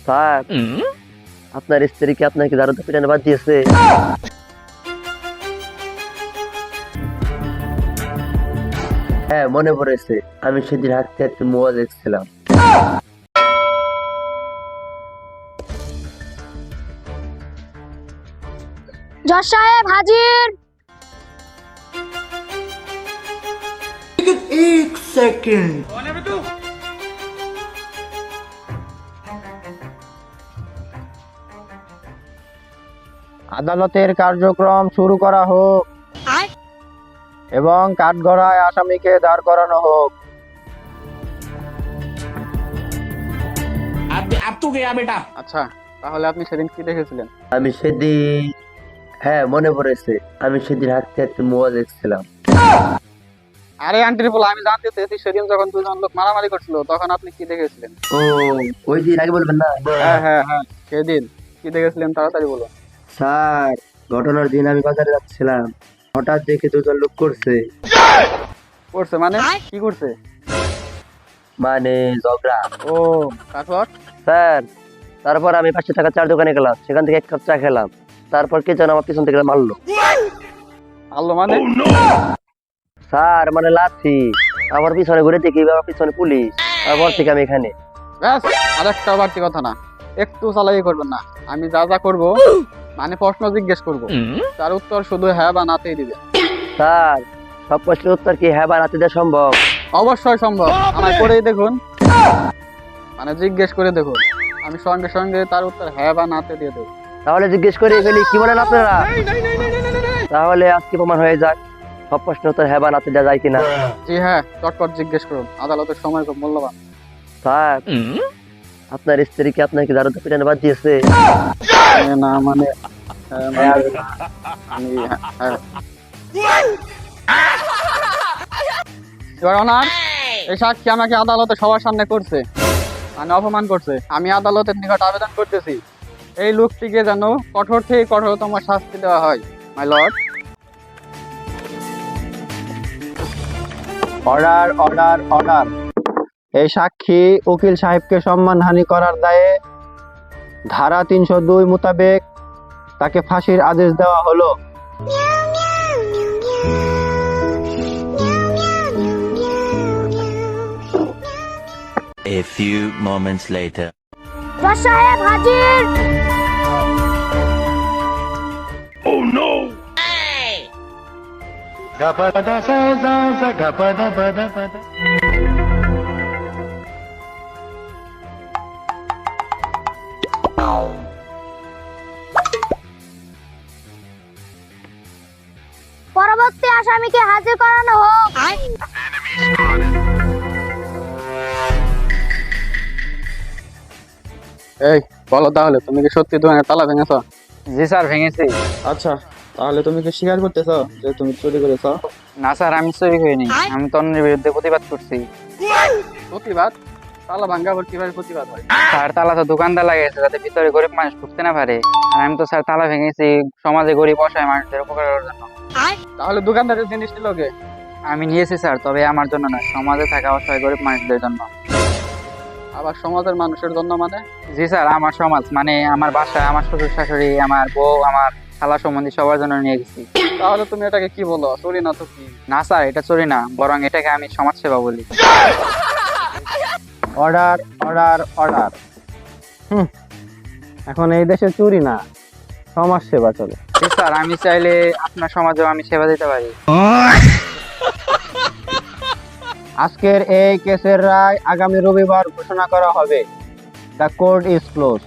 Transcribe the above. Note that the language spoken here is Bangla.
স্যার, আপনার স্ত্রী কি আপনাকে দারুণ পিটানো বাদ দিয়েছে? হ্যাঁ, মনে পড়েছে। আমি সেদিন হাঁটতে হাঁটতে মোবাইল দেখছিলাম। জজ সাহেব হাজির। एक सेकंड। আদালতের কার্যক্রম শুরু করা হোক এবং কাঠগড়ায় আসামিকে দাঁড় করানো হোক। अब तू गया बेटा। আচ্ছা, তাহলে আপনি সেদিন কি দেখেছিলেন? আমি সেদিন হ্যাঁ, মনে পড়েছে। আমি সেদিন হাঁটতে হাঁটতে মোবাইল দেখছিলাম। আরে আন্টির বলা, আমি জানতে চেয়েছি সেদিন যখন দুজন লোক মারামারি করছিল তখন আপনি কি দেখেছিলেন? ও, ওই দিন আগে বলবেন না? হ্যাঁ হ্যাঁ হ্যাঁ, সেদিন কি দেখেছিলেন তাড়াতাড়ি বলুন। স্যার, ঘটনার দিন আমি বাজারে যাচ্ছিলাম, হঠাৎ দেখে দুজন লোক করছে, করছে মানে কি করছে? মানে ঝগড়া। ও, তারপর? স্যার, তারপর আমি 500 টাকা চার দোকানে গেলাম, সেখান থেকে 1 কাপ চা খেলাম। তারপর কে যেন আমার পিছন থেকে মারলো। আল্লাহ মানে? স্যার, মানে লাথি। আমার পিছনে ঘুরে দেখি আমার পিছনে পুলিশ, তারপর থেকে আমি এখানে। ব্যাস, আর একটা বাড়তি কথা না, একটু চালাই করবেন না। আমি যা যা করবো মানে প্রশ্ন জিজ্ঞেস করবো, তার উত্তর শুধু হ্যাঁ বা নাতেই দিবে। স্যার, সব প্রশ্নের উত্তর কি হ্যাঁ বা নাতে দেওয়া সম্ভব? অবশ্যই সম্ভব, আমায় করেই দেখুন, মানে জিজ্ঞেস করে দেখুন, আমি সঙ্গে সঙ্গে তার উত্তর হ্যাঁ বা নাতে দিয়ে দেবো। তাহলে জিজ্ঞেস করে ফেলি, কি বলেন আপনারা? তাহলে আজকে প্রমাণ হয়ে যাক সব প্রশ্নের উত্তর হ্যাঁ বা নাতে দেওয়া যায় কিনা। জি হ্যাঁ, চটপট জিজ্ঞেস করুন, আদালতের সময় খুব মূল্যবান। স্যার, আপনার স্ত্রী কি আপনাকে দারুণ পিটানো বাদ দিয়েছে? না মানে আমি হ্যাঁ। Your Honor, এই সাক্ষী আমাকে আদালতে সবার সামনে করছে, মানে অপমান করছে। আমি আদালতের নিকট আবেদন করতেছি এই লোকটিকে যেন কঠোর থেকে কঠোরতম শাস্তি দেওয়া হয়। My lord. Order order order. এই সাক্ষী উকিল সাহেবকে সম্মানহানি করার দায়ে ধারা 302 মোতাবেক তাকে ফাঁসির আদেশ দেওয়া হলো। A few moments later. জজ সাহেব হাজির। পরবর্তী আসামিকে হাজির করানো হোক। এই বলো, তাহলে তুমি কি সত্যি দোকানের তালা ভেঙেছ? জি স্যার, ভেঙেছি। আচ্ছা, তাহলে তুমি কি স্বীকার করতেছ যে তুমি চুরি করেছ? না স্যার, আমি চুরি করিনি, আমি তো অন্যের বিরুদ্ধে প্রতিবাদ করছি। প্রতিবাদ? তালা ভাঙ্গা আবার কিভাবে প্রতিবাদ হয়? স্যার, তালা তো দোকানদার লাগিয়েছে যাতে ভিতরে গরিব মানুষ ঢুকতে না পারে, আর আমি তো স্যার তালা ভেঙেছি সমাজে গরিব অসহায় মানুষদের উপকার করার জন্য। তাহলে দোকানদারের জিনিস নিল কে? আমি নিয়েছি স্যার, তবে আমার জন্য নয়, সমাজে থাকা অসহায় গরিব মানুষদের জন্য। আবার সমাজের মানুষের জন্য মানে? জি স্যার, আমার সমাজ মানে আমার বাসায় আমার শ্বশুর শাশুড়ি, আমার বউ, আমার খালা সম্বন্ধী সবার জন্য নিয়ে গেছি। তাহলে তুমি এটাকে কি বলো, চুরি না তো কি? না স্যার, এটা চুরি না, বরং এটাকে আমি সমাজসেবা বলি। Order order order. এখন এই দেশে চুরি না, সমাজ সেবা চলে। জি স্যার, আমি চাইলে আপনার সমাজেও আমি সেবা দিতে পারি। আজকের এই কেসের রায় আগামী রবিবার ঘোষণা করা হবে। The court is close.